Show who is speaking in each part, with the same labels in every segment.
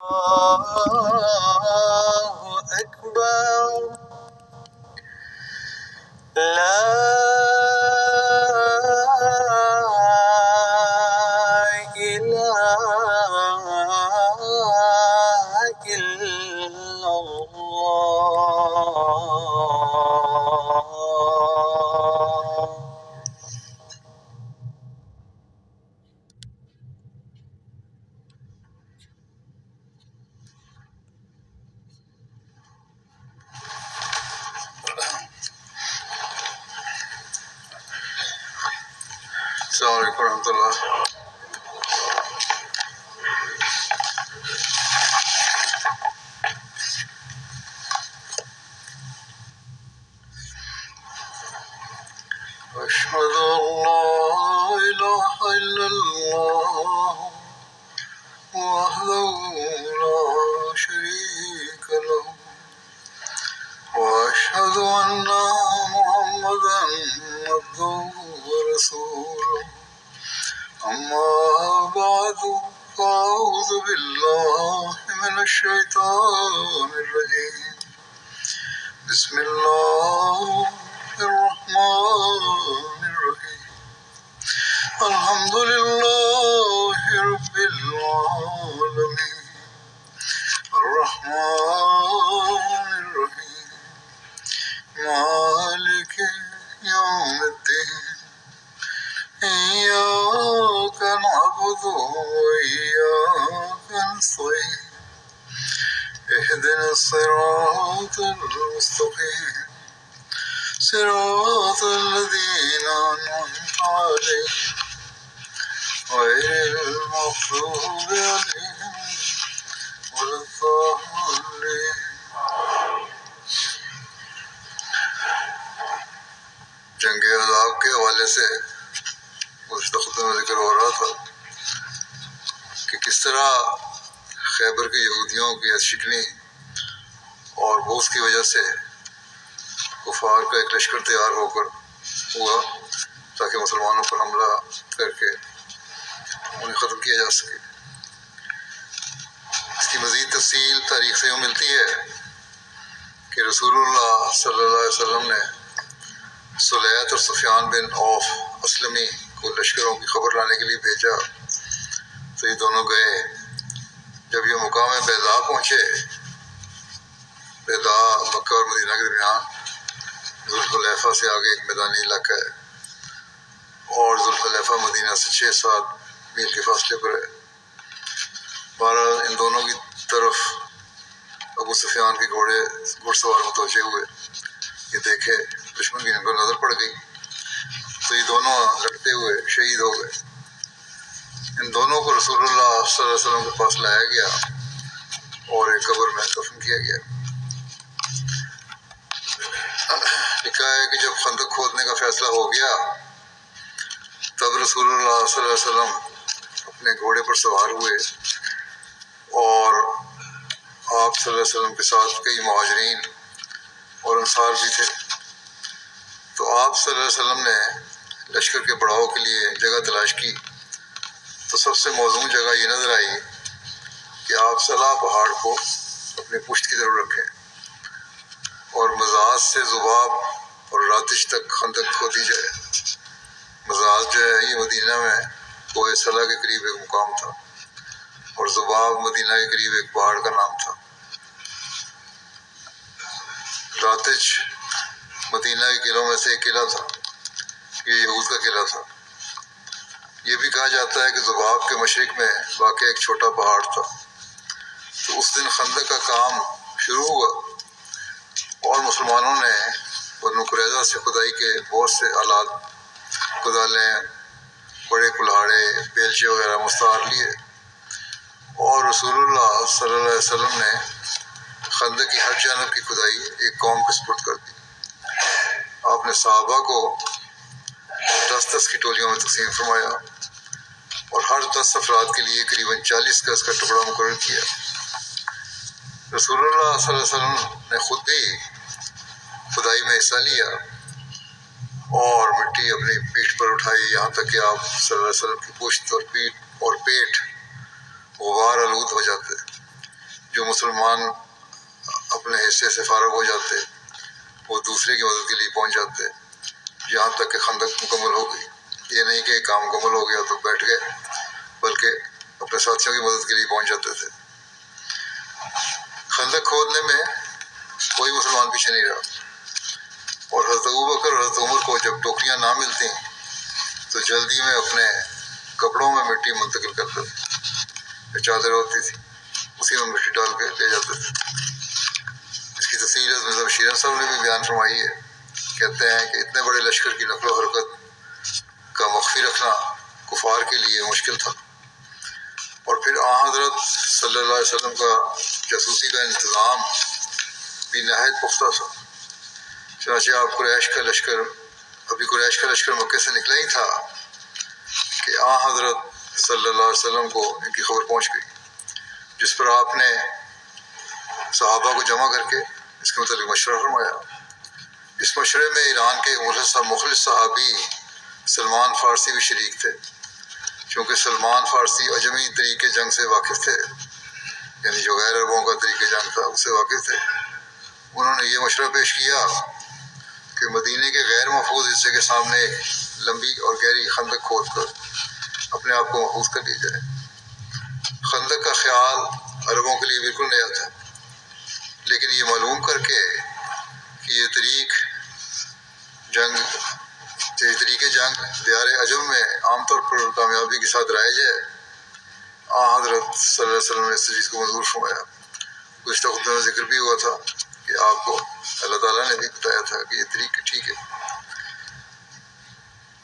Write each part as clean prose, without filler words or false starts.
Speaker 1: الله أكبر لا إله إلا الله. السلام علیکم ورحمۃ اللہ. أشهد أن لا إله إلا الله وحده لا شريك له وأشهد أن محمدا عبده ورسوله. أما بعد فأعوذ بالله من الشيطان الرجيم. بسم الله الرحمن الرحيم. الحمد لله رب العالمين الرحمن الرحيم مالك يوم الدين. إياك نعبد وإياك نستعين. اهدنا الصراط المستقيم صراط الذين أنعمت عليهم غير المغضوب عليهم ولا الضالين. جنگ عذاب کے حوالے سے مستقبل میں ذکر ہو رہا تھا کہ کس طرح خیبر کے یہودیوں کی شکنی اور بغض کی وجہ سے کفار کا ایک لشکر تیار ہو کر ہوا تاکہ مسلمانوں پر حملہ کر کے انہیں ختم کیا جا سکے. اس کی مزید تفصیل تاریخ سے یوں ملتی ہے کہ رسول اللہ صلی اللہ علیہ وسلم نے سلیت اور سفیان بن عوف اسلمی کو لشکروں کی خبر لانے کے لیے بھیجا تو یہ دونوں گئے. جب یہ مقام بیضاء پہنچے، بیضاء مکہ اور مدینہ کے درمیان ذوالحلیفہ سے آگے ایک میدانی علاقہ ہے اور ذوالحلیفہ مدینہ سے 6-7 میل کے فاصلے پر ہے. بہرحال ان دونوں کی طرف ابو سفیان کے گھوڑ سوار متوجہ ہوئے. یہ دیکھے دشمن کی ان کو نظر پڑ گئی تو یہ دونوں لڑتے ہوئے شہید ہو گئے. ان دونوں کو رسول اللہ صلی اللہ علیہ وسلم کے پاس لایا گیا اور ایک قبر میں دفن کیا گیا. لکھا ہے کہ جب خندق کھودنے کا فیصلہ ہو گیا تب رسول اللہ صلی اللہ علیہ وسلم اپنے گھوڑے پر سوار ہوئے اور آپ صلی اللہ علیہ وسلم کے ساتھ کئی مہاجرین اور انصار بھی تھے. تو آپ صلی اللہ علیہ وسلم نے لشکر کے بڑھاؤ کے لیے جگہ تلاش کی تو سب سے موزوں جگہ یہ نظر آئی کہ آپ صلاح پہاڑ کو اپنے پشت کی طرف رکھیں اور مزاج سے ذباب اور راتش تک خندق کھودی جائے. مزاج جو ہے یہ مدینہ میں کوہ صلا کے قریب ایک مقام تھا اور ذباب مدینہ کے قریب ایک پہاڑ کا نام تھا. راتش مدینہ کے قلعوں میں سے ایک قلعہ تھا، یہ یہود کا قلعہ تھا. یہ بھی کہا جاتا ہے کہ ذباب کے مشرق میں واقع ایک چھوٹا پہاڑ تھا. تو اس دن خندق کا کام شروع ہوا اور مسلمانوں نے بنو قریظہ سے کھدائی کے بہت سے آلات، کدالیں، بڑے کلہاڑے، بیلچے وغیرہ مستعار لیے اور رسول اللہ صلی اللہ علیہ وسلم نے خندق کی ہر جانب کی کھدائی ایک قوم کے سپرد کر دی. آپ نے صحابہ کو 10-10 کی ٹولیوں میں تقسیم فرمایا اور ہر 10 افراد کے لیے قریباً 40 گز کا ٹکڑا مقرر کیا. رسول اللہ صلی اللہ علیہ وسلم نے خود بھی کھدائی میں حصہ لیا اور مٹی اپنی پیٹھ پر اٹھائی یہاں تک کہ آپ صلی اللہ علیہ وسلم کی پشت اور پیٹھ اور پیٹ غبار آلود ہو جاتے. جو مسلمان اپنے حصے سے فارغ ہو جاتے وہ دوسرے کی مدد کے لیے پہنچ جاتے یہاں تک کہ خندق مکمل ہو گئی. یہ نہیں کہ کام مکمل ہو گیا تو بیٹھ گئے بلکہ اپنے ساتھیوں کی مدد کے لیے پہنچ جاتے تھے. خندق کھودنے میں کوئی مسلمان پیچھے نہیں رہا اور حضرت ابوبکر اور حضرت عمر کو جب ٹوکریاں نہ ملتی تو جلدی میں اپنے کپڑوں میں مٹی منتقل کرتے تھے. جو چادر ہوتی تھی اسی میں مٹی ڈال کے لے جاتے تھے. اس کی تفصیل حضرت بشیر صاحب نے بھی بیان فرمائی ہے. کہتے ہیں کہ اتنے بڑے لشکر کی نقل و حرکت کا مخفی رکھنا کفار کے لیے مشکل تھا. اور پھر حضرت صلی اللہ علیہ وسلم کا جاسوسی کا انتظام بھی نہایت پختہ تھا. چنانچہ ابھی قریش کا لشکر مکے سے نکلا ہی تھا کہ حضرت صلی اللہ علیہ وسلم کو ان کی خبر پہنچ گئی، جس پر آپ نے صحابہ کو جمع کر کے اس کے متعلق مشورہ فرمایا. اس مشورے میں ایران کے مخلص صحابی سلمان فارسی بھی شریک تھے، چونکہ سلمان فارسی عجمی طریقے جنگ سے واقف تھے، یعنی جو غیر عربوں کا طریقہ جنگ تھا اس سے واقف تھے. انہوں نے یہ مشورہ پیش کیا کہ مدینے کے غیر محفوظ حصے کے سامنے ایک لمبی اور گہری خندق کھود کر اپنے آپ کو محفوظ کر لی جائے. خندق کا خیال عربوں کے لیے بالکل نیا تھا، لیکن یہ معلوم کر کے کہ یہ طریقے جنگ دیار عجم میں عام طور پر کامیابی کے ساتھ رائج ہے، حضرت صلی اللہ علیہ وسلم نے اس چیز کو منظور فرمایا. گزشتہ خطبے میں ذکر بھی ہوا تھا کہ آپ کو اللہ تعالیٰ نے بھی بتایا تھا کہ یہ طریقہ ٹھیک ہے.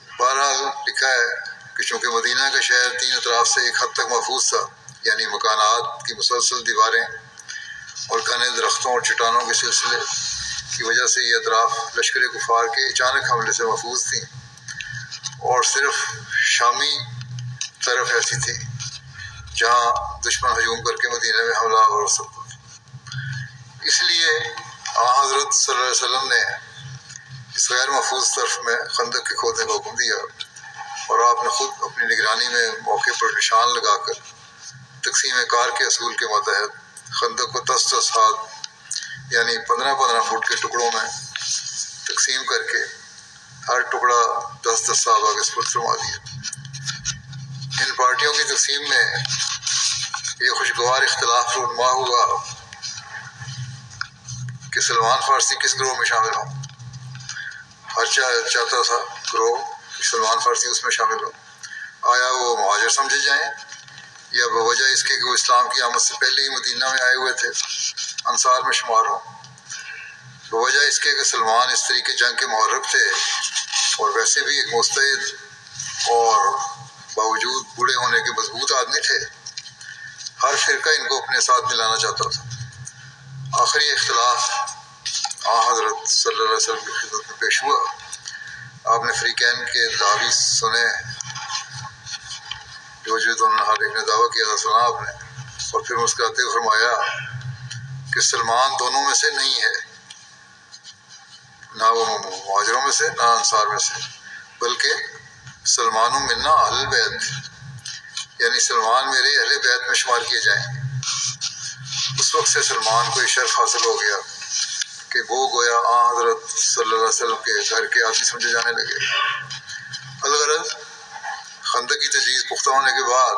Speaker 1: بہرحال لکھا ہے کہ چونکہ مدینہ کا شہر 3 اطراف سے ایک حد تک محفوظ تھا، یعنی مکانات کی مسلسل دیواریں اور گھنے درختوں اور چٹانوں کے سلسلے کی وجہ سے یہ اطراف لشکر کفار کے اچانک حملے سے محفوظ تھیں، اور صرف شامی طرف ایسی تھی جہاں دشمن ہجوم کر کے مدینہ میں حملہ آور ہو سکتا تھا. اس لیے حضرت صلی اللہ علیہ وسلم نے اس غیر محفوظ طرف میں خندق کے کھودنے کا حکم دیا، اور آپ نے خود اپنی نگرانی میں موقع پر نشان لگا کر تقسیم کار کے اصول کے متحد خندق کو 10 ہاتھ یعنی 15 فٹ کے ٹکڑوں میں تقسیم کر کے ہر ٹکڑا 10 صحابہ کے سپرد فرما دیا. ان پارٹیوں کی تقسیم میں یہ خوشگوار اختلاف رونما ہوا کہ سلمان فارسی کس گروہ میں شامل ہوں. ہر چاہتا تھا گروہ سلمان فارسی اس میں شامل ہو. آیا وہ مہاجر سمجھے جائیں یا بوجہ اس کے کہ وہ اسلام کی آمد سے پہلے ہی مدینہ میں آئے ہوئے تھے انصار میں شمار ہوں. بوجہ اس کے کہ سلمان اس طریقے جنگ کے محرک تھے اور ویسے بھی ایک مستعد اور باوجود بوڑھے ہونے کے مضبوط آدمی تھے. ہر فرقہ ان کو اپنے ساتھ ملانا چاہتا تھا. آخری اختلاف حضرت صلی اللہ علیہ وسلم کی خدمت میں پیش ہوا. آپ نے فریقین کے دعوی سنے، جو دونوں ہر ایک نے دعویٰ کیا تھا سنا آپ نے، اور پھر مسکراتے ہوئے فرمایا کہ سلمان دونوں میں سے نہیں ہے، نہ وہ مہاجروں میں سے نہ انصار میں سے، بلکہ سلمان منا اہل بیت، یعنی سلمان میرے اہل بیت میں شمار کیے جائیں. اس وقت سے سلمان کو یہ شرف حاصل ہو گیا کہ وہ گویا حضرت صلی اللہ علیہ وسلم کے گھر کے آدمی سمجھے جانے لگے. الغرض خندق کی تجویز پختہ ہونے کے بعد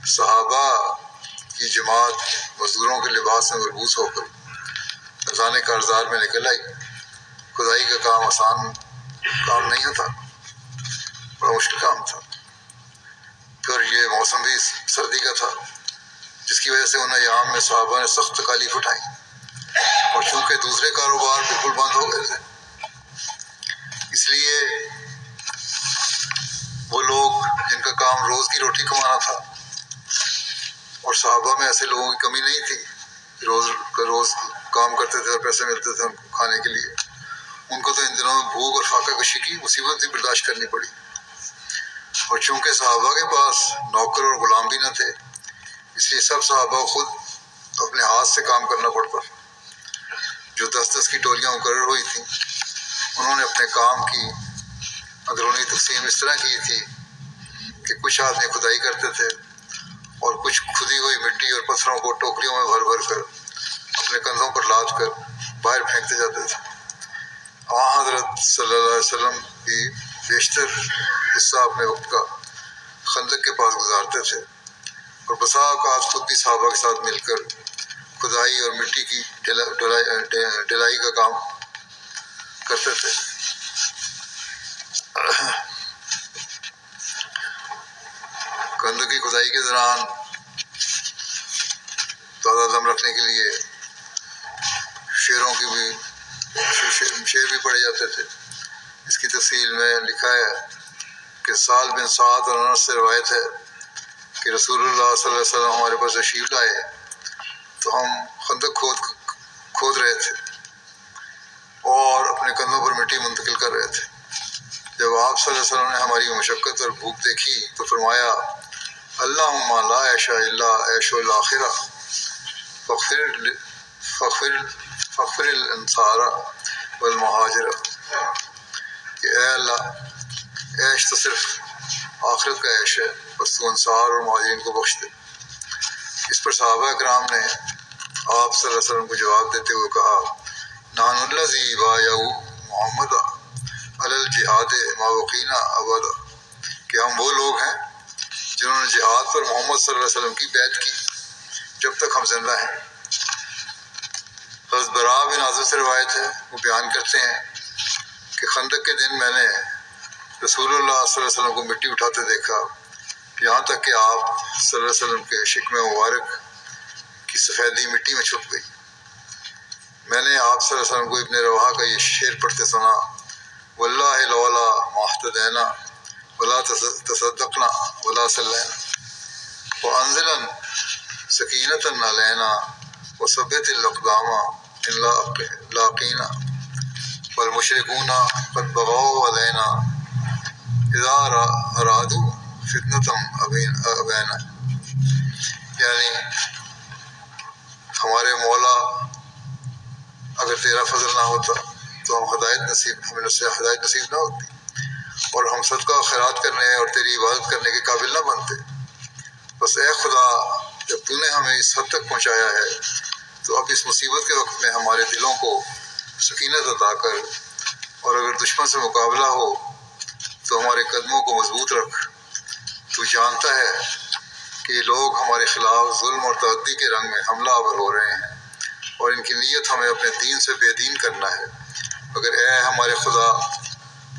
Speaker 1: صحابہ کی جماعت مزدوروں کے لباس میں مربوط ہو کر نذرانے کارزار میں نکل آئی. کھدائی کا کام آسان کام نہیں ہوتا، بڑا مشکل کام تھا. پھر یہ موسم بھی سردی کا تھا، جس کی وجہ سے انہیں یہاں میں صحابہ نے سخت تکالیف اٹھائیں، اور چونکہ دوسرے کاروبار بالکل بند ہو گئے تھے اس لیے وہ لوگ جن کا کام روز کی روٹی کمانا تھا، اور صحابہ میں ایسے لوگوں کی کمی نہیں تھی، روز کام کرتے تھے اور پیسے ملتے تھے ان کو کھانے کے لیے، ان کو تو ان دنوں میں بھوک اور فاقہ کشی کی مصیبت بھی برداشت کرنی پڑی. اور چونکہ صحابہ کے پاس نوکر اور غلام بھی نہ تھے، اس لیے سب صحابہ خود اپنے ہاتھ سے کام کرنا پڑتا. جو 10 کی ٹولیاں مقرر ہوئی تھیں، انہوں نے اپنے کام کی اندرونی تقسیم اس طرح کی تھی کہ کچھ آدمی کھدائی کرتے تھے اور کچھ کھدی ہوئی مٹی اور پتھروں کو ٹوکریوں میں بھر بھر کر اپنے کندھوں پر لاد کر باہر پھینکتے جاتے تھے۔ حضرت صلی اللہ علیہ وسلم کی بیشتر حصہ اپنے وقت کا خندق کے پاس گزارتے تھے اور بسا اوقات خود بھی صحابہ کے ساتھ مل کر کھدائی اور مٹی کی ڈلائی کا کام کرتے تھے۔ خندق کی کھدائی کے دوران تازہ دم رکھنے کے لیے شعر بھی پڑھے جاتے تھے۔ اس کی تفصیل میں لکھا ہے کہ سال بن سعد اور انس سے روایت ہے کہ رسول اللہ صلی اللہ علیہ وسلم ہمارے پاس تشریف لائے تو ہم خندق کھود رہے تھے اور اپنے کندھوں پر مٹی منتقل کر رہے تھے۔ جب آپ صلی اللہ علیہ وسلم نے ہماری مشقت اور بھوک دیکھی تو فرمایا اللہم لا عیش الا عیش الاخرہ فاغفر الانصار والمہاجر، کہ اے اللہ عیش تو صرف آخرت کا عیش ہے، بس تو انصار اور مہاجرین کو بخش دے۔ اس پر صحابہ کرام نے آپ صلی اللہ علیہ وسلم کو جواب دیتے ہوئے کہا نحن الذی بایعوا محمد علی الجہاد ما بقینا ابدا، کہ ہم وہ لوگ ہیں جنہوں نے جہاد پر محمد صلی اللہ علیہ وسلم کی بیعت کی جب تک ہم زندہ ہیں۔ حضرت براء بن عازب سے روایت ہے، وہ بیان کرتے ہیں کہ خندق کے دن میں نے رسول اللہ صلی اللہ علیہ وسلم کو مٹی اٹھاتے دیکھا، یہاں تک کہ آپ صلی اللہ علیہ وسلم کے شکم مبارک کی سفیدی مٹی میں چھپ گئی۔ میں نے آپ صلی اللہ علیہ وسلم کو ابن رواحہ کا یہ شعر پڑھتے سنا واللہ لولا ما اهتدینا ولا تصدقنا ولا صلینا وانزلا سکینة علینا وثبت الاقدام ان لاقینا والمشرکون قد بغوا علینا اذا ارادوا فتنة ابینا، یعنی ہمارے مولا اگر تیرا فضل نہ ہوتا تو ہمیں ہدایت نصیب نہ ہوتی اور ہم صدقہ و خیرات کرنے اور تیری عبادت کرنے کے قابل نہ بنتے۔ بس اے خدا، جب تو نے ہمیں اس حد تک پہنچایا ہے تو اب اس مصیبت کے وقت میں ہمارے دلوں کو سکینت عطا کر، اور اگر دشمن سے مقابلہ ہو تو ہمارے قدموں کو مضبوط رکھ۔ تو جانتا ہے کہ یہ لوگ ہمارے خلاف ظلم اور تعدی کے رنگ میں حملہ آور ہو رہے ہیں اور ان کی نیت ہمیں اپنے دین سے بے دین کرنا ہے۔ مگر اے ہمارے خدا،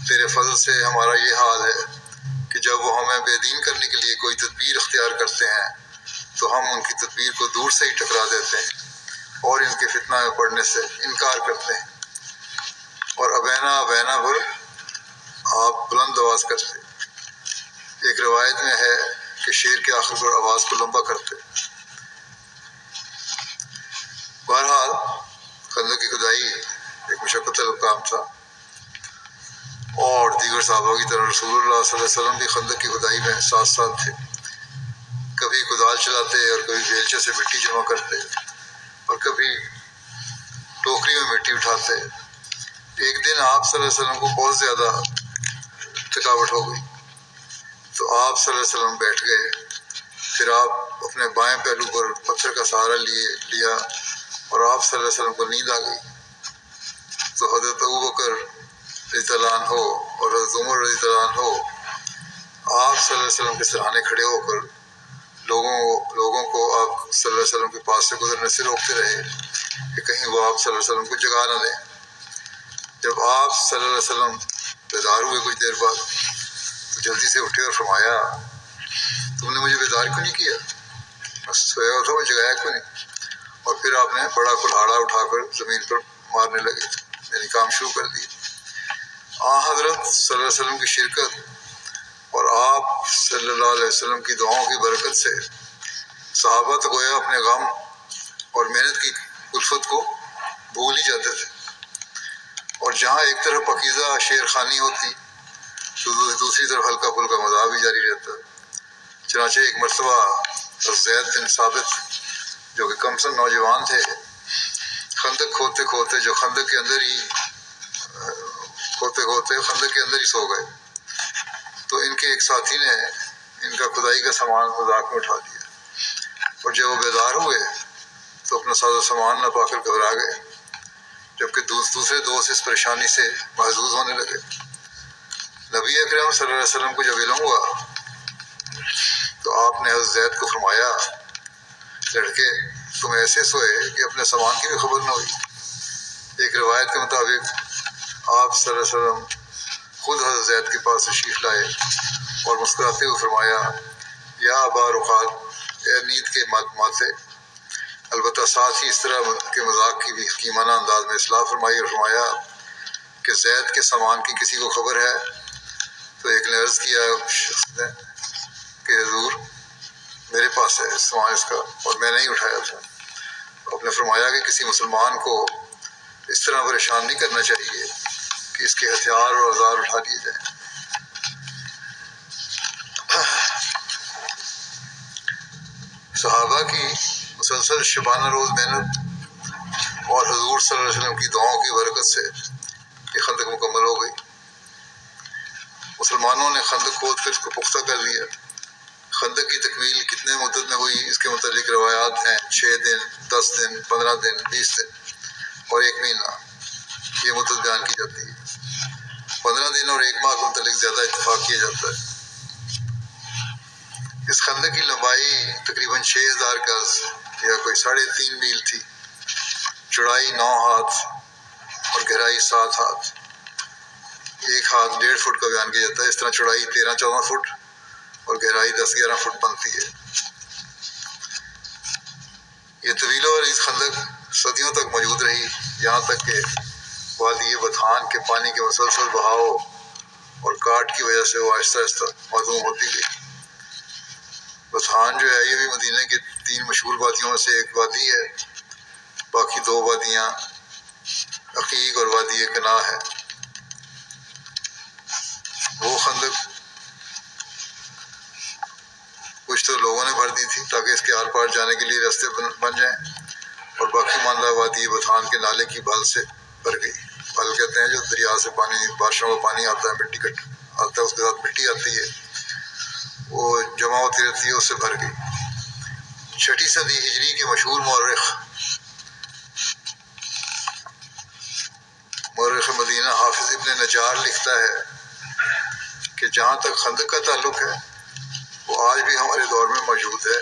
Speaker 1: تیرے فضل سے ہمارا یہ حال ہے کہ جب وہ ہمیں بے دین کرنے کے لیے کوئی تدبیر اختیار کرتے ہیں تو ہم ان کی تدبیر کو دور سے ہی ٹکرا دیتے ہیں اور ان کے فتنہ میں پڑنے سے انکار کرتے ہیں، اور ابینا ابینا پر آپ بلند آواز کرتے۔ ایک روایت میں ہے کہ شعر کے آخر پر آواز کو لمبا کرتے۔ بہرحال خندق کی کھدائی ایک مشقت طلب کام تھا، اور دیگر صحابہ کی طرح رسول اللہ صلی اللہ علیہ وسلم بھی خندق کی کھدائی میں ساتھ ساتھ تھے۔ کبھی کدال چلاتے اور کبھی بیلچے سے مٹی جمع کرتے اور کبھی ٹوکری میں مٹی اٹھاتے۔ ایک دن آپ صلی اللہ علیہ وسلم کو بہت زیادہ تھکاوٹ ہو گئی تو آپ صلی اللہ علیہ وسلم بیٹھ گئے، پھر آپ اپنے بائیں پہلو پر پتھر کا سہارا لیا اور آپ صلی اللہ علیہ وسلم کو نیند آ گئی تو حضرت ابوبکر رضی اللہ عنہ اور حضرت عمر رضی اللہ عنہ آپ صلی اللہ علیہ وسلم کے سرہانے کھڑے ہو کر لوگوں کو آپ صلی اللہ علیہ وسلم کے پاس سے گزرنے سے روکتے رہے کہ کہیں وہ آپ صلی اللہ علیہ وسلم کو جگا نہ دیں۔ جب آپ صلی اللہ علیہ وسلم بیدار ہوئے کچھ دیر بعد تو جلدی سے اٹھے اور فرمایا تم نے مجھے بیدار کیوں نہیں کیا؟ میں سویا ہوا تھا، میں جگایا کیوں نہیں؟ اور پھر آپ نے بڑا کلہاڑا اٹھا کر زمین پر مارنے لگے، یعنی کام شروع کر دیا۔ حضرت صلی اللہ علیہ وسلم کی شرکت اور آپ صلی اللہ علیہ وسلم کی دعاؤں کی برکت سے صحابہ تو گویا اپنے غم اور محنت کی الفت کو بھول ہی جاتے تھے، اور جہاں ایک طرف پاکیزہ شعر خوانی ہوتی تو دوسری طرف ہلکا پھلکا مزاح بھی جاری رہتا۔ چنانچہ ایک مرتبہ زید بن ثابت جو کہ کمسن نوجوان تھے، خندق کھودتے کھودتے خندق کے اندر ہی سو گئے تو ان کے ایک ساتھی نے ان کا کھدائی کا سامان مذاق میں اٹھا دیا اور جب وہ بیدار ہوئے تو اپنا ساز و سامان نہ پا کر گھبرا گئے، جبکہ دوسرے دوست اس پریشانی سے محظوظ ہونے لگے۔ نبی اکرم صلی اللہ علیہ وسلم کو جب علم ہوا تو آپ نے حضرت زید کو فرمایا، لڑکے تم ایسے سوئے کہ اپنے سامان کی بھی خبر نہ ہوئی۔ ایک روایت کے مطابق آپ صلی اللہ علیہ وسلم خود حضرت زید کے پاس تشریف لائے اور مسکراتے ہوئے فرمایا، یا ابا رخال، اے نیند کے ماتے، البتہ ساتھ ہی اس طرح کے مذاق کی بھی حکیمانہ انداز میں اصلاح فرمائی اور فرمایا کہ زید کے سامان کی کسی کو خبر ہے؟ تو ایک نے عرض کیا شخص نے کہ حضور میرے پاس ہے سامان اس کا اور میں نہیں اٹھایا تھا۔ آپ نے فرمایا کہ کسی مسلمان کو اس طرح پریشان نہیں کرنا چاہیے کہ اس کے ہتھیار اور اوزار اٹھا لیے جائیں۔ صحابہ کی مسلسل شبانہ روز محنت اور حضور صلی اللہ علیہ وسلم کی دعاؤں کی برکت سے یہ خندق مکمل ہو گئی۔ مسلمانوں نے خندق کھود کر اس کو پختہ کر لیا۔ خندق کی تکمیل کتنے مدت میں ہوئی اس کے متعلق روایات ہیں، 6 دن، 10 دن، 15 دن، 20 دن اور 1 مہینہ، یہ مدت بیان کی جاتی ہے۔ 15 دن اور 1 ماہ کے متعلق زیادہ اتفاق کیا جاتا ہے۔ اس خندق کی لمبائی تقریباً 6000 گز یا کوئی 3.5 میل تھی، چوڑائی 9 ہاتھ اور گہرائی 7 ہاتھ، 1 ہاتھ 1.5 فٹ کا بیان کیا جاتا ہے۔ اس طرح چوڑائی 13-14 فٹ اور گہرائی 10-11 فٹ بنتی ہے۔ یہ طویل و عریض خندق صدیوں تک موجود رہی، یہاں تک کہ وادی بطحان کے پانی کے مسلسل بہاؤ اور کاٹ کی وجہ سے وہ آہستہ آہستہ معدوم ہوتی گئی۔ بطحان جو ہے یہ بھی مدینہ کے 3 مشہور وادیوں میں سے ایک وادی ہے، باقی 2 وادیاں عقیق اور وادی کنا ہے۔ وہ خندق کچھ تو لوگوں نے بھر دی تھی تاکہ اس کے آر پار جانے کے لیے راستے بن جائیں، اور باقی ماندہ وادی بطحان کے نالے کی بھل سے بھر گئی۔ بھل کہتے ہیں جو دریا سے پانی، بارشوں کا پانی آتا ہے، مٹی کٹ آتا ہے، اس کے ساتھ مٹی آتی ہے، وہ جمع ہوتی رہتی ہے، اس سے بھر گئی۔ 6 صدی ہجری کے مشہور مورخ مدینہ حافظ ابن نجار لکھتا ہے کہ جہاں تک خندق کا تعلق ہے وہ آج بھی ہمارے دور میں موجود ہے،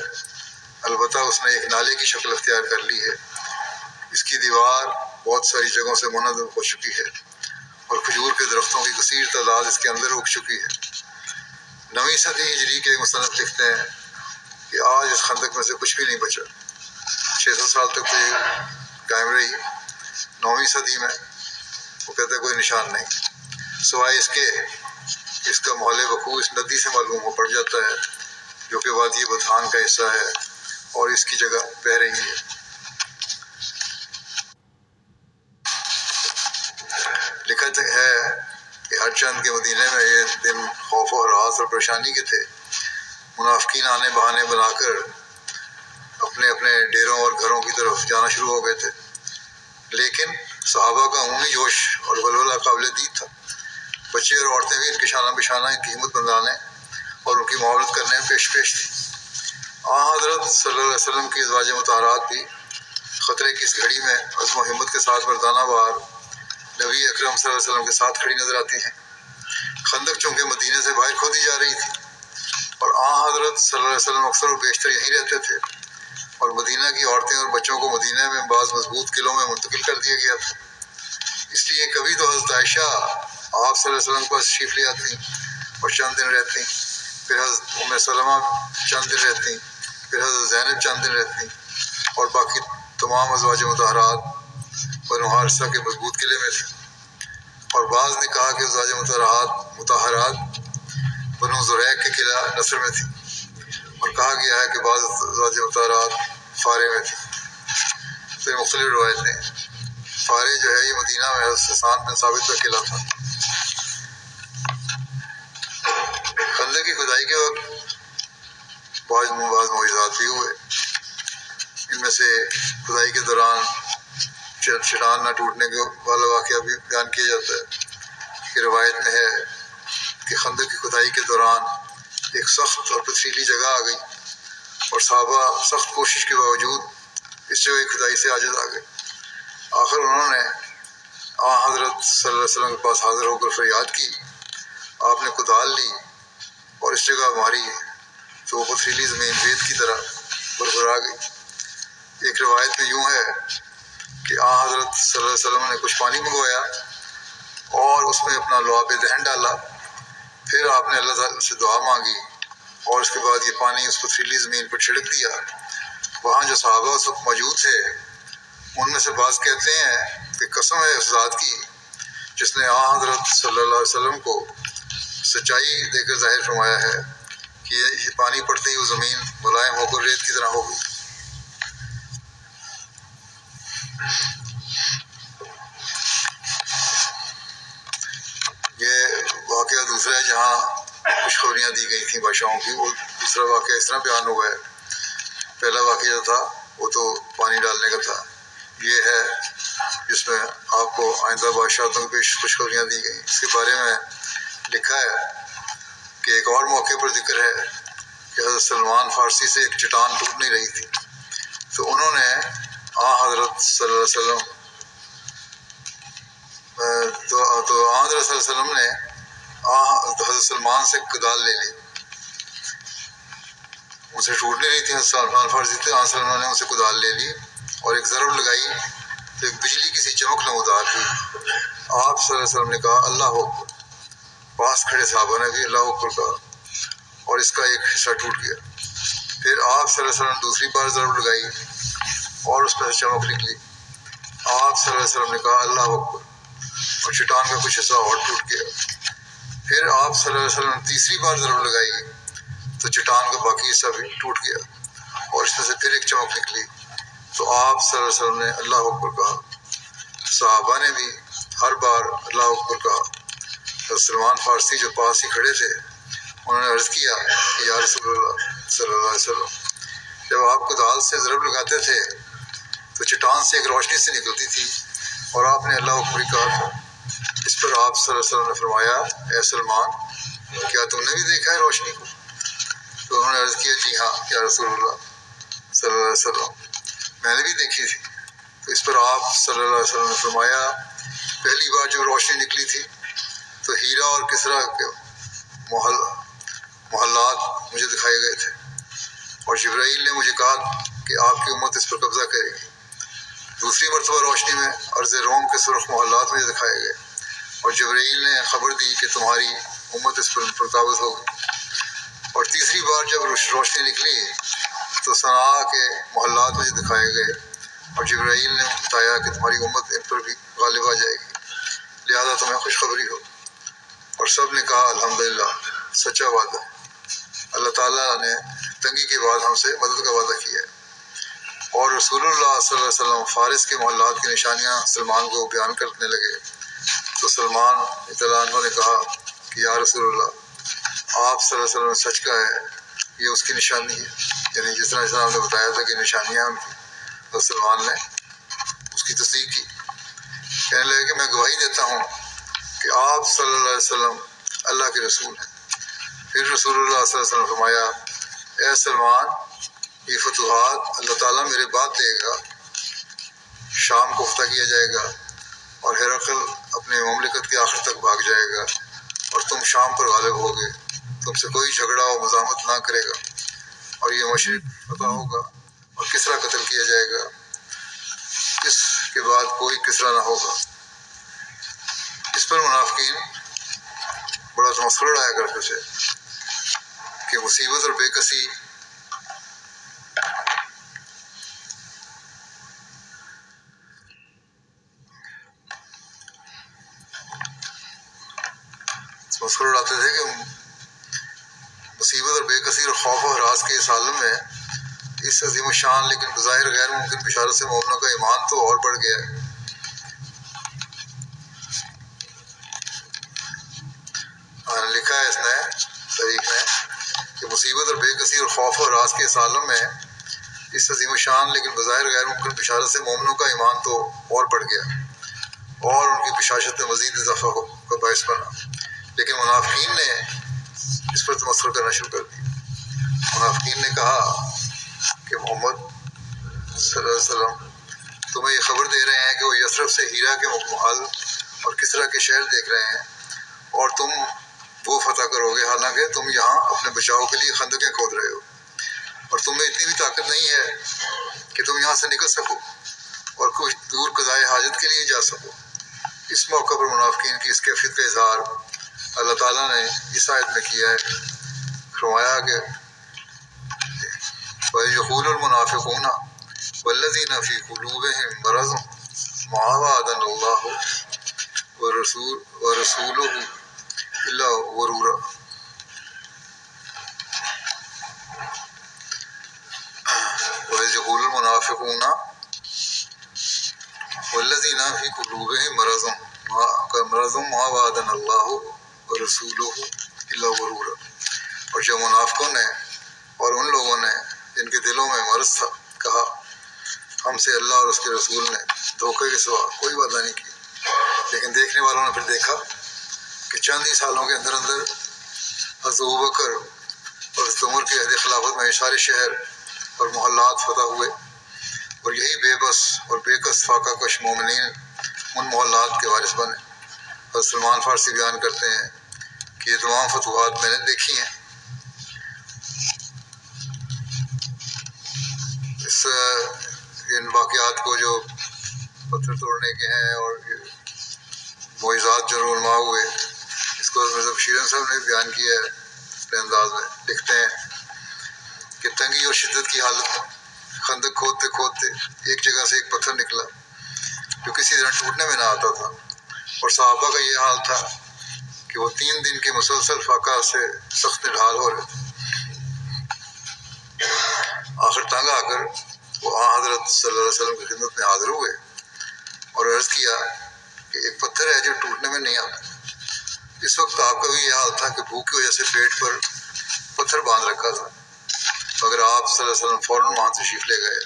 Speaker 1: البتہ اس نے ایک نالے کی شکل اختیار کر لی ہے۔ اس کی دیوار بہت ساری جگہوں سے منہدم ہو چکی ہے اور کھجور کے درختوں کی کثیر تعداد اس کے اندر اگ چکی ہے۔ 9ویں صدی ہجری کے مصنف لکھتے ہیں کہ آج اس خندق میں سے کچھ بھی نہیں بچا۔ 600 سال تک تو یہ قائم رہی۔ 9ویں صدی میں وہ کہتے ہیں کوئی نشان نہیں، سوائے اس کے اس کا محل وقوع اس ندی سے معلوم ہو پڑ جاتا ہے جو کہ وادی بطحان کا حصہ ہے اور اس کی جگہ بہہ رہی ہے۔ لکھا ہے کہ ہر چند کے مدینے میں یہ دن خوف و ہراس اور پریشانی کے تھے۔ منافقین آنے بہانے بنا کر اپنے اپنے ڈیروں اور گھروں کی طرف جانا شروع ہو گئے تھے، لیکن صحابہ کا عمومی جوش اور ولولہ قابل دید تھا۔ بچے اور عورتیں بھی ان کے شانہ بشانہ ان کی ہمت بندانے اور ان کی معاونت کرنے میں پیش پیش تھی۔ حضرت صلی اللہ علیہ وسلم کی ازواج مطہرات بھی خطرے کی اس گھڑی میں عزم و ہمت کے ساتھ مردانہ وار نبی اکرم صلی اللہ علیہ وسلم کے ساتھ کھڑی نظر آتی ہیں۔ خندق چونکہ مدینے سے باہر کھودی جا رہی تھی اور حضرت صلی اللہ علیہ وسلم اکثر و بیشتر یہیں رہتے تھے، اور مدینہ کی عورتیں اور بچوں کو مدینہ میں بعض مضبوط قلعوں میں منتقل کر دیا گیا تھا، اس لیے کبھی تو حضرت عائشہ آپ صلی اللہ علیہ وسلم کو تشریف لے آتی اور چند دن رہتی، پھر حضرت ام سلمہ چند دن رہتی، پھر حضرت زینب چند دن رہتی، اور باقی تمام ازواج مطہرات بنو حارثہ کے مضبوط قلعے میں تھیں۔ اور بعض نے کہا کہ ازواج مطہرات بنو زریق کے قلعہ نصر میں تھی، اور کہا گیا ہے کہ بعض ازواج مطہرات فارے میں تھی۔ تو یہ مختلف روایتیں ہیں۔ فارے جو ہے یہ مدینہ میں حضرت حسان بن ثابت کا قلعہ تھا۔ خندق کی کھدائی کے وقت بعض معجزات بھی ہوئے۔ ان میں سے کھدائی کے دوران چٹان نہ ٹوٹنے کے والا واقعہ بھی بیان کیا جاتا ہے کہ روایت میں ہے کہ خندق کی کھدائی کے دوران ایک سخت اور پتھریلی جگہ آ گئی اور صحابہ سخت کوشش کے باوجود اس جگہ کی کھدائی سے عاجز آ گئے۔ آخر انہوں نے حضرت صلی اللہ علیہ وسلم کے پاس حاضر ہو کر فریاد کی۔ آپ نے کدال لی اور اس جگہ ماری تو وہ پتھریلی زمین ریت کی طرح بھربھرا گئی۔ ایک روایت میں یوں ہے کہ حضرت صلی اللہ علیہ وسلم نے کچھ پانی منگوایا اور اس میں اپنا لعاب دہن ڈالا، پھر آپ نے اللہ تعالیٰ سے دعا مانگی اور اس کے بعد یہ پانی اس پتھریلی زمین پر چھڑک دیا۔ وہاں جو صحابہ اس وقت موجود تھے ان میں سے بعض کہتے ہیں کہ قسم ہے اس ذات کی جس نے حضرت صلی اللہ علیہ وسلم کو سچائی دے کر ظاہر فرمایا ہے کہ یہ پانی پڑتے ہی وہ زمین ملائم ہو کر ریت کی طرح ہو گئی۔ یہ واقعہ دوسرا ہے جہاں خوشخبریاں دی گئی تھیں بادشاہوں کی، وہ دوسرا واقعہ اس طرح بیان ہوا ہے۔ پہلا واقعہ جو تھا وہ تو پانی ڈالنے کا تھا، یہ ہے جس میں آپ کو آئندہ بادشاہتوں کی پیش خوشخبریاں دی گئیں۔ اس کے بارے میں لکھا ہے کہ ایک اور موقع پر ذکر ہے کہ حضرت سلمان فارسی سے ایک چٹان ٹوٹ نہیں رہی تھی، تو انہوں نے حضرت صلی اللہ علیہ وسلم تو حضرت صلی اللہ علیہ وسلم نے حضرت سلمان سے کدال لے لی، اسے ٹوٹ نہیں رہی تھی، حضرت سلمان فارسی تھے، حضرت سلمان نے اسے کدال لے لی اور ایک ضرب لگائی تو ایک بجلی کی سی چمک نمودار ہوئی۔ آپ صلی اللہ علیہ وسلم نے کہا اللہ اکبر، پاس کھڑے صحابہ نے بھی اللہ اکبر کہا اور اس کا ایک حصہ ٹوٹ گیا۔ پھر آپ صلی اللہ علیہ وسلم نے دوسری بار ضرب لگائی اور اس پر چمک نکلی۔ آپ صلی اللہ علیہ وسلم نے کہا اللہ اکبر اور چٹان کا کچھ حصہ اور ٹوٹ گیا۔ پھر آپ صلی اللہ علیہ وسلم نے تیسری بار ضرب لگائی تو چٹان کا باقی حصہ بھی ٹوٹ گیا اور اس میں سے پھر ایک چمک نکلی تو آپ صلی اللہ علیہ وسلم نے اللہ اکبر کہا۔ صحابہ نے بھی ہر بار اللہ اکبر کہا۔ حضرت سلمان فارسی جو پاس ہی کھڑے تھے انہوں نے عرض کیا کہ یا رسول اللہ صلی اللہ علیہ وسلم، جب آپ کدال سے ضرب لگاتے تھے تو چٹان سے ایک روشنی سے نکلتی تھی اور آپ نے اللہ اکبر کہا تھا۔ اس پر آپ صلی اللہ علیہ وسلم نے فرمایا اے سلمان، کیا تم نے بھی دیکھا ہے روشنی کو؟ تو انہوں نے عرض کیا جی ہاں یا رسول اللہ صلی اللہ علیہ وسلم، میں نے بھی دیکھی تھی۔ تو اس پر آپ صلی اللہ علیہ وسلم نے فرمایا پہلی بار جب روشنی نکلی تھی تو ہیرا اور کسرا کے محلات مجھے دکھائے گئے تھے اور جبرائیل نے مجھے کہا کہ آپ کی امت اس پر قبضہ کرے گی۔ دوسری مرتبہ روشنی میں عرض روم کے سرخ محلات مجھے دکھائے گئے اور جبرائیل نے خبر دی کہ تمہاری امت اس پر قابض ہوگی۔ اور تیسری بار جب روشنی نکلی تو صنعاء کے محلات مجھے دکھائے گئے اور جبرائیل نے بتایا کہ تمہاری امت ان پر بھی غالب آ جائے گی، لہذا تمہیں خوشخبری ہو۔ اور سب نے کہا الحمدللہ، سچا وعدہ، اللہ تعالیٰ نے تنگی کے بعد ہم سے مدد کا وعدہ کیا ہے۔ اور رسول اللہ صلی اللہ علیہ وسلم فارس کے محلات کی نشانیاں سلمان کو بیان کرنے لگے تو سلمان رضی اللہ عنہ نے کہا کہ یا رسول اللہ، آپ صلی اللہ علیہ وسلم نے سچ کہا ہے، یہ اس کی نشانی ہے، یعنی جس طرح آپ نے بتایا تھا کہ نشانیاں ان کی، تو سلمان نے اس کی تصدیق کی، کہنے لگے کہ میں گواہی دیتا ہوں کہ آپ صلی اللہ علیہ وسلم اللہ کے رسول ہیں۔ پھر رسول اللہ صلی اللہ علیہ وسلم نے فرمایا اے سلمان، یہ فتوحات اللہ تعالیٰ میرے بعد دے گا، شام کو فتح کیا جائے گا اور ہرقل اپنے مملکت کے آخر تک بھاگ جائے گا اور تم شام پر غالب ہوگے، تم سے کوئی جھگڑا و مزاحمت نہ کرے گا اور یہ مشرق فتح ہوگا اور کسرا قتل کیا جائے گا، اس کے بعد کوئی کسرا نہ ہوگا۔ اس پر منافقین بڑا تمسخر اڑایا کرتے تھے کہ مصیبت اور بے کسی مسکر اڑاتے تھے کہ مصیبت اور بے کسی اور خوف و ہراس کے اس عالم میں اس عظیم الشان لیکن بظاہر غیر ممکن بشارت سے مومنوں کا ایمان تو اور بڑھ گیا ہے۔ لکھا ہے اس نے تاریخ میں کہ مصیبت اور بے کسی اور خوف و ہراس کے اس عالم میں اس عظیم الشان لیکن بظاہر غیر ممکن بشارت سے مومنوں کا ایمان تو اور بڑھ گیا اور ان کی بشاشت میں مزید اضافہ کا باعث بنا، لیکن منافقین نے اس پر تمسخر کرنا شروع کر دیا۔ منافقین نے کہا کہ محمد صلی اللہ علیہ وسلم تمہیں یہ خبر دے رہے ہیں کہ وہ یثرب سے ہیرا کے محل اور کسرا کے شہر دیکھ رہے ہیں اور تم وہ فتح کرو گے، حالانکہ تم یہاں اپنے بچاؤ کے لیے خندقیں کھود رہے ہو اور تم میں اتنی بھی طاقت نہیں ہے کہ تم یہاں سے نکل سکو اور کچھ دور قضائے حاجت کے لیے جا سکو۔ اس موقع پر منافقین کی اس کیفیت کا اظہار اللہ تعالیٰ نے اس آیت میں کیا ہے، فرمایا کہ وَيَقُولُ الْمُنَافِقُونَ وَالَّذِينَ فِي قُلُوبِهِم مَّرَضٌ مَّا وَعَدَنَا اللَّهُ وَرَسُولُهُ إِلَّا غُرُورًا۔ وَيَقُولُ الْمُنَافِقُونَ وَالَّذِينَ فِي قُلُوبِهِم مَّرَضٌ مَّا وَعَدَنَا اللَّهُ وَرَسُولُهُ إِلَّا غُرُورًا۔ اور جب منافقوں نے اور ان لوگوں نے جن کے دلوں میں مرض تھا کہا ہم سے اللہ اور اس کے رسول نے دھوکے کے سوا کوئی وعدہ نہیں کی، لیکن دیکھنے والوں نے پھر دیکھا کہ چند ہی سالوں کے اندر اندر حضرت ابوبکر اور حضرت عمر کے عہد خلافت میں سارے شہر اور محلات فتح ہوئے اور یہی بے بس اور بے کس فاقہ کش مومنین ان محلات کے وارث بنے۔ حضرت سلمان فارسی بیان کرتے ہیں کہ یہ تمام فتوحات میں نے دیکھی ہیں۔ ان واقعات کو جو پتھر توڑنے کے ہیں اور معجزات جو رونما ہوئے، اس کو مرزا بشیر صاحب نے بیان کیا ہے اپنے انداز میں، لکھتے ہیں کہ تنگی اور شدت کی حالت میں خندق کھودتے کھودتے ایک جگہ سے ایک پتھر نکلا جو کسی طرح ٹوٹنے میں نہ آتا تھا، اور صحابہ کا یہ حال تھا کہ وہ 3 دن کے مسلسل فاقہ سے سخت نڈھال ہو رہے تھے۔ آخر تنگ آ کر وہ حضرت صلی اللہ علیہ وسلم کی خدمت میں حاضر ہوئے اور عرض کیا کہ ایک پتھر ہے جو ٹوٹنے میں نہیں آتا۔ اس وقت آپ کا بھی یہ حال تھا کہ بھوک کی وجہ سے پیٹ پر پتھر باندھ رکھا تھا، مگر آپ صلی اللہ علیہ وسلم فوراً وہاں تشریف لے گئے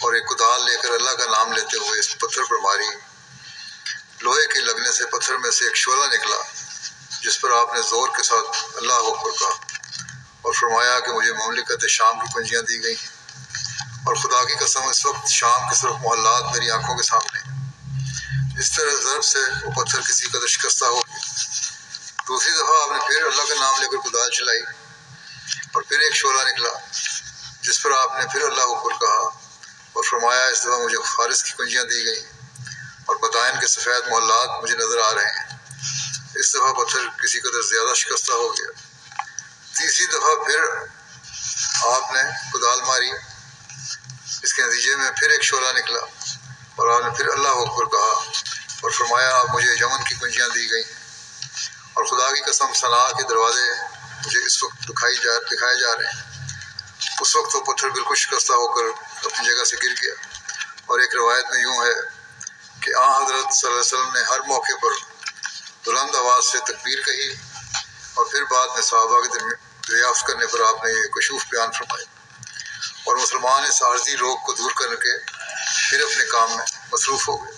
Speaker 1: اور ایک کدال لے کر اللہ کا نام لیتے ہوئے اس پتھر پر ماری۔ لوہے کے لگنے سے پتھر میں سے ایک شعلہ نکلا جس پر آپ نے زور کے ساتھ اللہ اکبر کہا اور فرمایا کہ مجھے مملکت شام کی کنجیاں دی گئی ہیں، اور خدا کی قسم اس وقت شام کے صرف محلات میری آنکھوں کے سامنے ہیں۔ اس طرح ضرب سے وہ پتھر کسی قدر شکستہ ہو گیا۔ دوسری دفعہ آپ نے پھر اللہ کا نام لے کر کدال چلائی اور پھر ایک شعلہ نکلا جس پر آپ نے پھر اللہ اکبر کہا اور فرمایا اس دفعہ مجھے فارس کی کنجیاں دی گئی اور بتائن کے سفید محلات مجھے نظر آ رہے ہیں۔ اس دفعہ پتھر کسی قدر زیادہ شکستہ ہو گیا۔ تیسری دفعہ پھر آپ نے کدال ماری، اس کے نتیجے میں پھر ایک شعلہ نکلا اور آپ نے پھر اللہ اکبر کہا اور فرمایا اب مجھے یمن کی کنجیاں دی گئی اور خدا کی قسم صنعاء کے دروازے مجھے اس وقت دکھائے جا رہے ہیں۔ اس وقت وہ پتھر بالکل شکستہ ہو کر اپنی جگہ سے گر گیا، اور ایک روایت میں یوں ہے کہ حضرت صلی اللہ علیہ وسلم نے ہر موقع پر بلند آواز سے تکبیر کہی اور پھر بعد میں صحابہ کے دریافت کرنے پر آپ نے یہ کشوف بیان فرمائے، اور مسلمان اس عارضی روگ کو دور کر کے پھر اپنے کام میں مصروف ہو گئے۔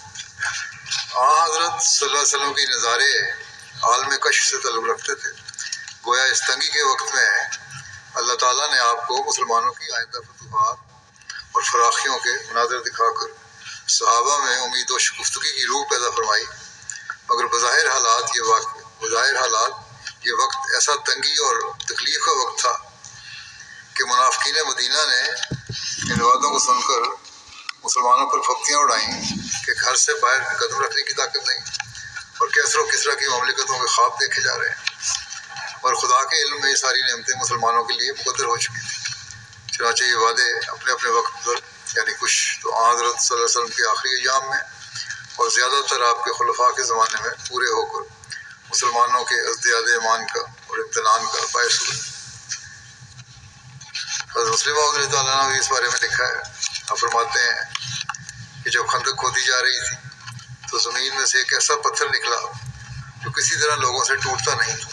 Speaker 1: حضرت صلی اللہ علیہ وسلم کی نظارے عالم کشف سے تعلق رکھتے تھے، گویا اس تنگی کے وقت میں اللہ تعالیٰ نے آپ کو مسلمانوں کی آئندہ فتوحات اور فراخیوں کے مناظر دکھا کر صحابہ میں امید و شگفتگی کی روح پیدا فرمائی، مگر بظاہر حالات یہ وقت ایسا تنگی اور تکلیف کا وقت تھا کہ منافقین مدینہ نے ان وعدوں کو سن کر مسلمانوں پر پھپتیاں اڑائیں کہ گھر سے باہر قدم رکھنے کی طاقت نہیں اور کیسر و کسرا کی مملکتوں کے خواب دیکھے جا رہے ہیں، اور خدا کے علم میں یہ ساری نعمتیں مسلمانوں کے لیے مقدر ہو چکی تھیں۔ چنانچہ یہ وعدے اپنے اپنے وقت پر، یعنی کچھ تو حضرت صلی اللہ علیہ وسلم کے آخری ایام میں اور زیادہ تر آپ کے خلفاء کے زمانے میں پورے ہو کر مسلمانوں کے ازدیاد ایمان کا اور امتنان کا باعث ہوئے۔ حضرت مسلم رضی اللہ تعالیٰ عنہ نے اس بارے میں لکھا ہے، آپ فرماتے ہیں کہ جب خندق کھودی جا رہی تھی تو زمین میں سے ایک ایسا پتھر نکلا جو کسی طرح لوگوں سے ٹوٹتا نہیں تھا۔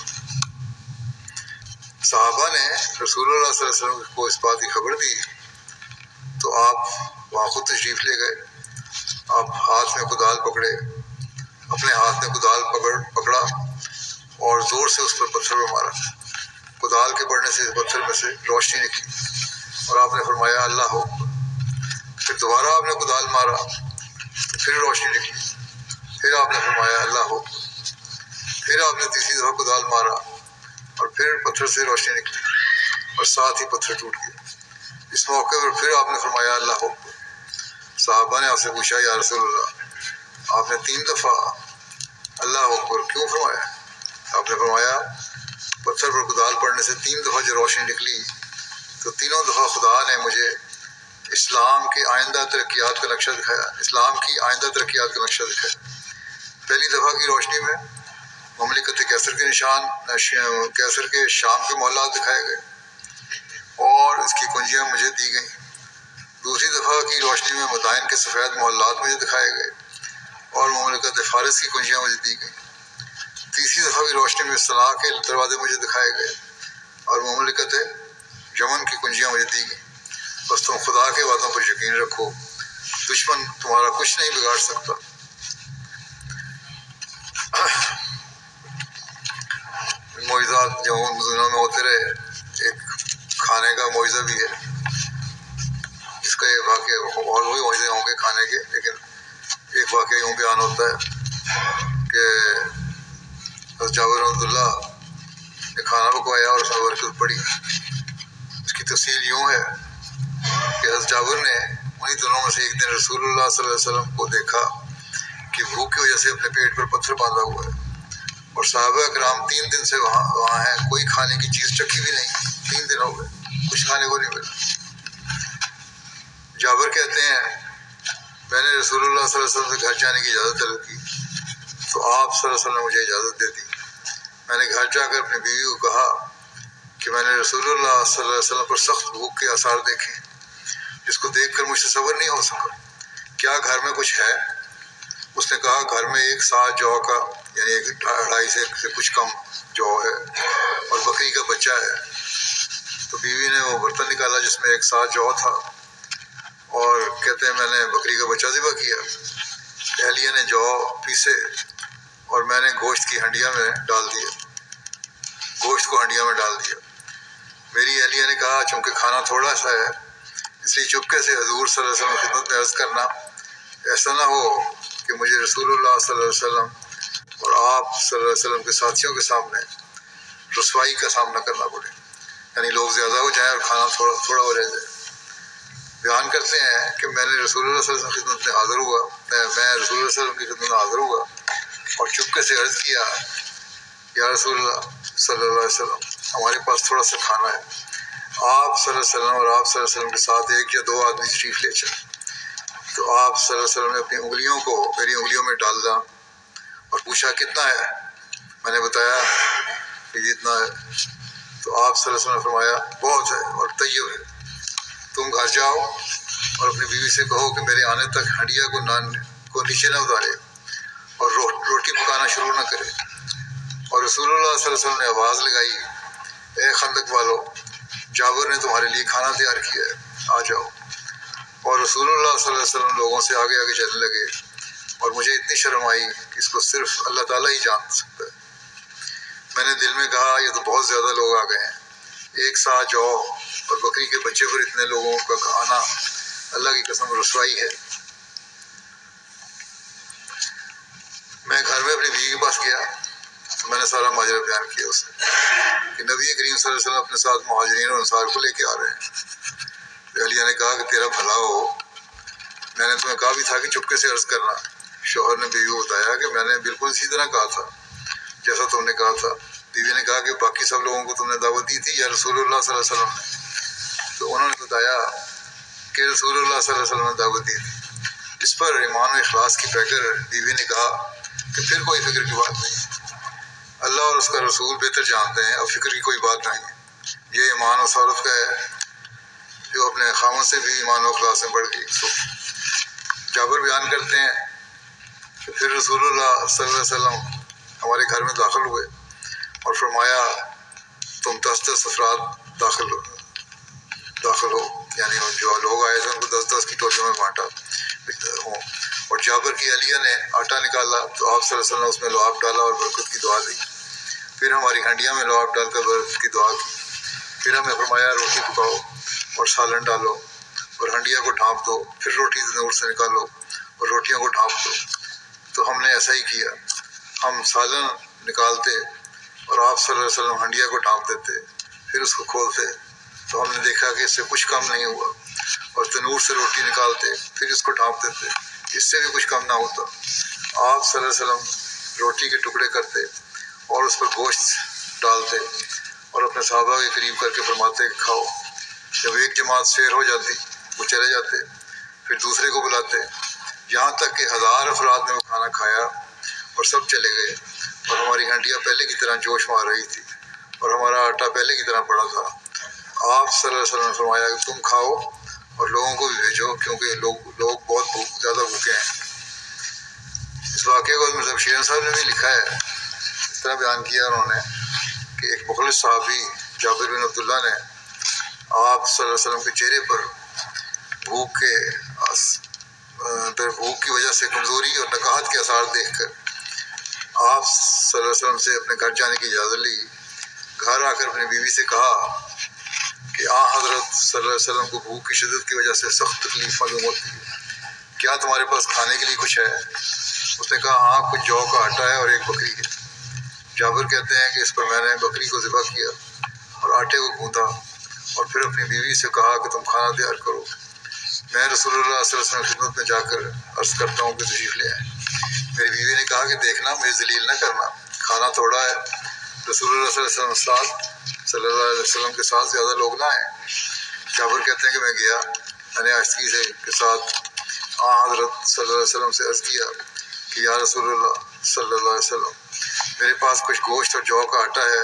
Speaker 1: صحابہ نے رسول اللہ صلی اللہ علیہ وسلم کو اس بات کی خبر دی تو آپ وہاں خود تشریف لے گئے۔ آپ اپنے ہاتھ میں کدال پکڑا اور زور سے اس پر پتھر پر مارا۔ کدال کے پڑنے سے اس پتھر میں سے روشنی نکلی اور آپ نے فرمایا اللہ ہو. پھر دوبارہ آپ نے کدال مارا تو پھر روشنی نکلی. پھر آپ نے فرمایا اللہ ہو. پھر آپ نے تیسری دفعہ کدال مارا اور پھر پتھر سے روشنی نکلی اور ساتھ ہی پتھر ٹوٹ گیا. اس موقع پر پھر آپ نے فرمایا اللہ ہو. صحابہ نے آپ سے پوچھا یا رسول اللہ آپ نے 3 دفعہ اللہ اکبر کیوں فرمایا؟ آپ نے فرمایا پتھر پر کدال پڑنے سے 3 دفعہ جو روشنی نکلی تو تینوں دفعہ خدا نے مجھے اسلام کی آئندہ ترقیات کا نقشہ دکھایا. اسلام کی آئندہ ترقیات کا نقشہ دکھایا. پہلی دفعہ کی روشنی میں مملکت کیسر کے نشان، کیسر کے شام کے محلات دکھائے گئے اور اس کی کنجیاں مجھے دی گئیں. دوسری دفعہ کی روشنی میں مدائن کے سفید محلات مجھے دکھائے گئے اور مملکت فارس کی کنجیاں مجھے دی گئیں. تیسری دفعہ کی روشنی میں صنعاء کے دروازے مجھے دکھائے گئے اور مملکت یمن کی کنجیاں مجھے دی گئیں. بس تم خدا کے وعدوں پر یقین رکھو، دشمن تمہارا کچھ نہیں بگاڑ سکتا. معجزات جو دنیا میں ہوتے رہے. ایک کھانے کا معجزہ بھی ہے، اس کا یہ واقعہ اور بھی معجزے ہوں گے کھانے کے، لیکن ایک واقعہ یوں بیان ہوتا ہے کہ حضرت جابر رحمۃ اللہ نے کھانا پکوایا اور اس میں برکت پڑی. اس کی تفصیل یوں ہے کہ حضرت جابر نے انہی دنوں میں سے ایک دن رسول اللہ صلی اللہ علیہ وسلم کو دیکھا کہ بھوک کی وجہ سے اپنے پیٹ پر پتھر باندھا ہوا ہے اور صحابہ کرام 3 دن سے وہاں ہیں، کوئی کھانے کی چیز چکھی بھی نہیں. 3 دن ہو گئے، کچھ کھانے کو نہیں ملا. جابر کہتے ہیں میں نے رسول اللہ صلی اللہ علیہ وسلم سے گھر جانے کی اجازت طلب کی تو آپ صلی اللہ علیہ وسلم نے مجھے اجازت دے دی. میں نے گھر جا کر اپنی بیوی کو کہا کہ میں نے رسول اللہ صلی اللہ علیہ وسلم پر سخت بھوک کے آثار دیکھے جس کو دیکھ کر مجھ سے صبر نہیں ہو سکا، کیا گھر میں کچھ ہے؟ اس نے کہا گھر میں 1 سا جو کا یعنی 2.5 سے کچھ کم جو ہے اور بکری کا بچہ ہے. تو بیوی نے وہ برتن نکالا جس میں 1 سا جو تھا اور کہتے ہیں میں نے بکری کا بچہ ذبح کیا. اہلیہ نے جو پیسے اور میں نے گوشت کی ہنڈیا میں ڈال دیا، گوشت کو ہنڈیا میں ڈال دیا. میری اہلیہ نے کہا چونکہ کھانا تھوڑا سا ہے اس لیے چپکے سے حضور صلی اللہ علیہ وسلم کی خدمت میں عرض کرنا، ایسا نہ ہو کہ مجھے رسول اللہ صلی اللہ علیہ وسلم اور آپ صلی اللہ علیہ وسلم کے ساتھیوں کے سامنے رسوائی کا سامنا کرنا پڑے، یعنی لوگ زیادہ ہو جائیں اور کھانا تھوڑا ہو رہ جائے. بیان کرتے ہیں کہ میں نے رسول اللہ صلی اللہ علیہ وسلم کی خدمت میں حاضر ہوا، میں رسول اللہ صلی اللہ علیہ وسلم کی خدمت میں حاضر ہوا اور چپکے سے عرض کیا یا رسول اللہ صلی اللہ علیہ وسلم ہمارے پاس تھوڑا سا کھانا ہے. آپ صلی اللہ علیہ وسلم اور آپ صلی اللہ علیہ وسلم کے ساتھ 1 یا 2 آدمی تشریف لے چلے. تو آپ صلی اللہ علیہ وسلم نے اپنی انگلیوں کو میری انگلیوں میں ڈال دیا اور پوچھا کتنا ہے؟ میں نے بتایا کہ یہ اتنا ہے. تو آپ صلی اللہ علیہ وسلم نے فرمایا بہت ہے اور طیب ہے، تم گھر جاؤ اور اپنی بیوی سے کہو کہ میرے آنے تک ہنڈیا کو نیچے نہ اتارے اور روٹی پکانا شروع نہ کرے. اور رسول اللہ صلی اللہ علیہ وسلم نے آواز لگائی اے خندق والو، جابر نے تمہارے لیے کھانا تیار کیا ہے، آ جاؤ. اور رسول اللہ صلی اللہ علیہ وسلم لوگوں سے آگے آگے چلنے لگے اور مجھے اتنی شرم آئی کہ اس کو صرف اللہ تعالیٰ ہی جان سکتا ہے. میں نے دل میں کہا یہ تو بہت زیادہ لوگ آ گئے ہیں، 1 سا جو اور بکری کے بچے پر اتنے لوگوں کا آنا اللہ کی قسم رسوائی ہے. میں گھر میں اپنی بیوی کے پاس گیا تو میں نے سارا ماجرا بیان کیا اسے کہ نبی کریم صلی اللہ علیہ وسلم اپنے ساتھ مہاجرین اور انصار کو لے کے آ رہے ہیں. اہلیہ نے کہا کہ تیرا بھلا ہو، میں نے تمہیں کہا بھی تھا کہ چپکے سے عرض کرنا. شوہر نے بیوی کو بتایا کہ میں نے بالکل اسی طرح کہا تھا جیسا تم نے کہا تھا. بیوی نے کہا کہ باقی سب لوگوں کو تم نے دعوت دی تھی یا رسول اللہ صلی اللہ علیہ وسلم نے؟ تو انہوں نے بتایا کہ رسول اللہ صلی اللہ علیہ وسلم نے دعوت دی تھی. اس پر ایمان و اخلاص کی پہ کر بیوی نے کہا کہ پھر کوئی فکر کی بات نہیں، اللہ اور اس کا رسول بہتر جانتے ہیں، اب فکر کی کوئی بات نہیں. یہ ایمان و عورت کا ہے جو اپنے خامن سے بھی ایمان و اخلاص میں بڑھ گئی. جابر بیان کرتے ہیں کہ پھر رسول اللہ صلی اللہ علیہ وسلم ہمارے گھر میں داخل ہوئے اور فرمایا تم 10 افراد داخل ہو، یعنی جو لوگ آئے تھے ان کو 10 کی ٹولیوں میں بانٹا ہوں. اور جابر کی اہلیہ نے آٹا نکالا تو آپ صلی اللہ علیہ وسلم نے اس میں لعاب ڈالا اور برکت کی دعا دی. پھر ہماری ہنڈیاں میں لعاب ڈال کر برکت کی دعا کی. پھر ہمیں فرمایا روٹی پکاؤ. اور سالن ڈالو اور ہنڈیا کو ڈھانپ دو، پھر روٹی تندور سے نکالو اور روٹیوں کو ڈھانپ دو۔ تو ہم نے ایسا ہی کیا، ہم سالن نکالتے اور آپ صلی اللہ علیہ وسلم ہنڈیا کو ڈھانپ دیتے، پھر اس کو کھولتے، تو ہم نے دیکھا کہ اس سے کچھ کم نہیں ہوا، اور تنور سے روٹی نکالتے پھر اس کو ڈھانپ دیتے، اس سے بھی کچھ کم نہ ہوتا۔ آپ صلی اللہ علیہ وسلم روٹی کے ٹکڑے کرتے اور اس پر گوشت ڈالتے اور اپنے صحابہ کے قریب کر کے فرماتے کہ کھاؤ۔ جب ایک جماعت سیر ہو جاتی وہ چلے جاتے، پھر دوسرے کو بلاتے، یہاں تک کہ 1000 افراد نے وہ کھانا کھایا اور سب چلے گئے، اور ہماری ہنڈیاں پہلے کی طرح جوش مار رہی تھی اور ہمارا آٹا پہلے کی طرح پڑا تھا۔ آپ صلی اللہ علیہ وسلم نے فرمایا کہ تم کھاؤ اور لوگوں کو بھی بھیجو، کیونکہ لوگ بہت زیادہ بھوکے ہیں۔ اس واقعے کو مرزا بشیر احمد صاحب نے بھی لکھا ہے، اس طرح بیان کیا انہوں نے کہ ایک مخلص صحابی جابر بن عبداللہ نے آپ صلی اللہ علیہ وسلم کے چہرے پر بھوک کی وجہ سے کمزوری اور نکاہت کے آثار دیکھ کر آپ صلی اللہ علیہ وسلم سے اپنے گھر جانے کی اجازت لی۔ گھر آ کر اپنی بیوی سے کہا کہ حضرت صلی اللہ علیہ وسلم کو بھوک کی شدت کی وجہ سے سخت تکلیف معلوم ہوتی ہے، کیا تمہارے پاس کھانے کے لیے کچھ ہے؟ اس نے کہا ہاں، کچھ جو کا آٹا ہے اور ایک بکری ہے۔ جابر کہتے ہیں کہ اس پر میں نے بکری کو ذبح کیا اور آٹے کو گوندا اور پھر اپنی بیوی سے کہا کہ تم کھانا تیار کرو، میں رسول اللہ صلی اللہ علیہ وسلم کی خدمت میں جا کر عرض کرتا ہوں کہ تشریف لے آئیں۔ میری بیوی نے کہا کہ دیکھنا مجھے ذلیل نہ کرنا، کھانا تھوڑا ہے، رسول اللہ صلی اللہ علیہ وسلم کے ساتھ زیادہ لوگ نہ آئیں۔ جابر کہتے ہیں کہ میں گیا، میں نے آہستگی سے کے ساتھ حضرت صلی اللہ علیہ وسلم سے عرض کیا کہ یا رسول اللہ صلی اللہ علیہ وسلم، میرے پاس کچھ گوشت اور جو کا آٹا ہے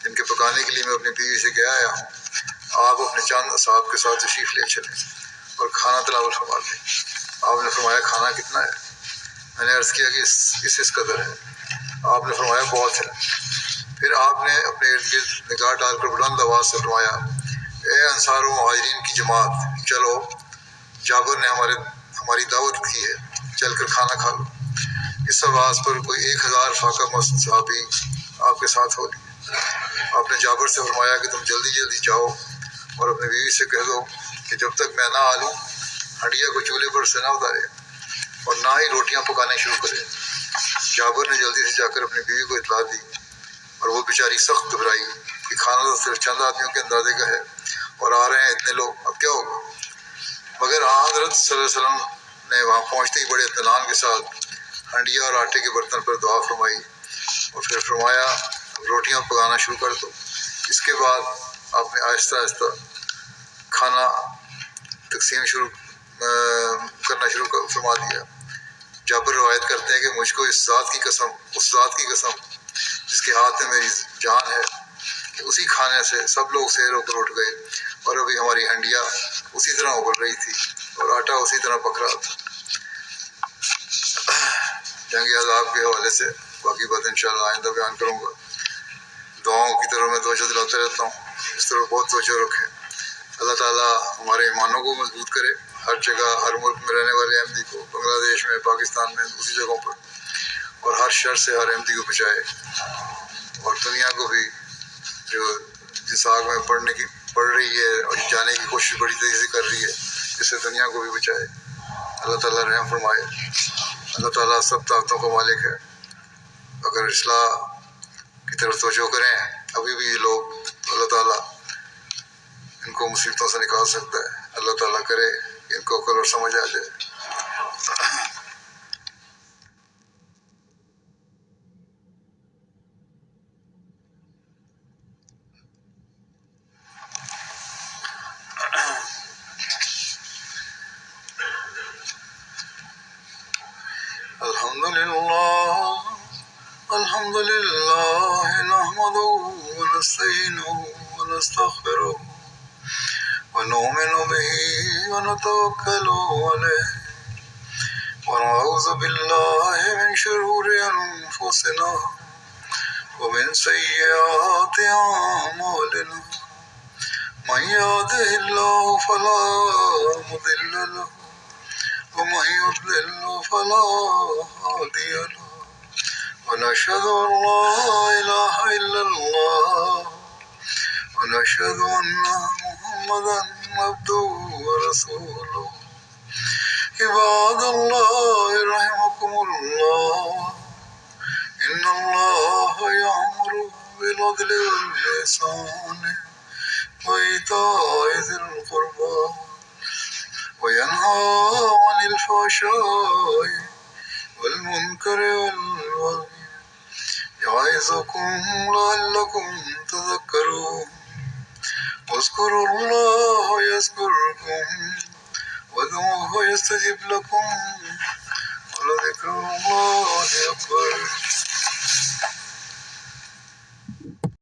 Speaker 1: جن کے پکانے کے لیے میں اپنی بیوی سے کہہ آیا ہوں، آپ اپنے چند اصحاب کے ساتھ تشریف لے چلیں اور کھانا تناول فرما لیں۔ آپ نے فرمایا کھانا کتنا ہے؟ میں نے عرض کیا کہ اس قدر ہے۔ آپ نے فرمایا بہت ہے۔ پھر آپ نے اپنے ارد گرد نگاہ ڈال کر بلند آواز سے فرمایا اے انصار و مہاجرین کی جماعت، چلو، جابر نے ہماری دعوت کی ہے، چل کر کھانا کھا لو۔ اس آواز پر کوئی 1000 فاقہ مست صحابی آپ کے ساتھ ہو لیے۔ آپ نے جابر سے فرمایا کہ تم جلدی جلدی جاؤ اور اپنی بیوی سے کہہ دو کہ جب تک میں نہ آ لوں ہنڈیا کو چولہے پر سے نہ اتارے اور نہ ہی روٹیاں پکانے شروع کرے۔ جابر نے جلدی سے جا کر اپنی بیوی کو اطلاع دی اور وہ بیچاری سخت گھبرائی کہ کھانا تو صرف چند آدمیوں کے اندازے کا ہے اور آ رہے ہیں اتنے لوگ، اب کیا ہوگا؟ مگر حضرت صلی اللہ علیہ وسلم نے وہاں پہنچتے ہی بڑے اطمینان کے ساتھ ہنڈیا اور آٹے کے برتن پر دعا فرمائی اور پھر فرمایا روٹیاں پکانا شروع کر دو۔ اس کے بعد آپ نے آہستہ آہستہ کھانا تقسیم کرنا شروع فرما دیا۔ جابر روایت کرتے ہیں کہ مجھ کو اس ذات کی قسم جس کے ہاتھ میں میری جان ہے کہ اسی کھانے سے سب لوگ سیر ہو کر اٹھ گئے اور ابھی ہماری ہنڈیا اسی طرح ابل رہی تھی اور آٹا اسی طرح پک رہا تھا۔ جنگ عذاب کے حوالے سے باقی بات انشاءاللہ آئندہ بیان کروں گا۔ دعاؤں کی طرف میں توجہ دلاتا رہتا ہوں، اس طرح بہت توجہ رکھیں۔ اللہ تعالیٰ ہمارے ایمانوں کو مضبوط کرے، ہر جگہ ہر ملک میں رہنے والے احمدی کو، بنگلہ دیش میں، پاکستان میں، دوسری جگہوں پر، اور ہر شر سے ہر احمدی کو بچائے، اور دنیا کو بھی جو جس آگ میں پڑ رہی ہے اور جانے کی کوشش بڑی تیزی سے کر رہی ہے، اس سے دنیا کو بھی بچائے۔ اللہ تعالیٰ رحم فرمائے۔ اللہ تعالیٰ سب طاقتوں کا مالک ہے۔ اگر اصلاح کی طرف توجہ کریں ابھی بھی یہ لوگ، اللہ تعالیٰ ان کو مصیبتوں سے نکال سکتا ہے۔ اللہ تعالیٰ کرے کہ ان کو عقل اور سمجھ آ جائے۔ الحمد لله نحمده ونستعينه ونستغفره ونؤمن به ونتوكل عليه ونعوذ بالله من شرور أنفسنا ومن سيئات أعمالنا من يهده الله فلا مضل له ومن يضلل فلا هادي له ونشهد أن لا إله إلا الله ونشهد أن محمدا عبده ورسوله عباد الله رحمكم الله إن الله يأمر بالعدل والإحسان وإيتاء ذي القربى وينهى عن الفحشاء والمنكر والبغي يعظكم لعلكم تذكرون واذكروا الله يذكركم وادعوه يستجب لكم ولذكر الله أكبر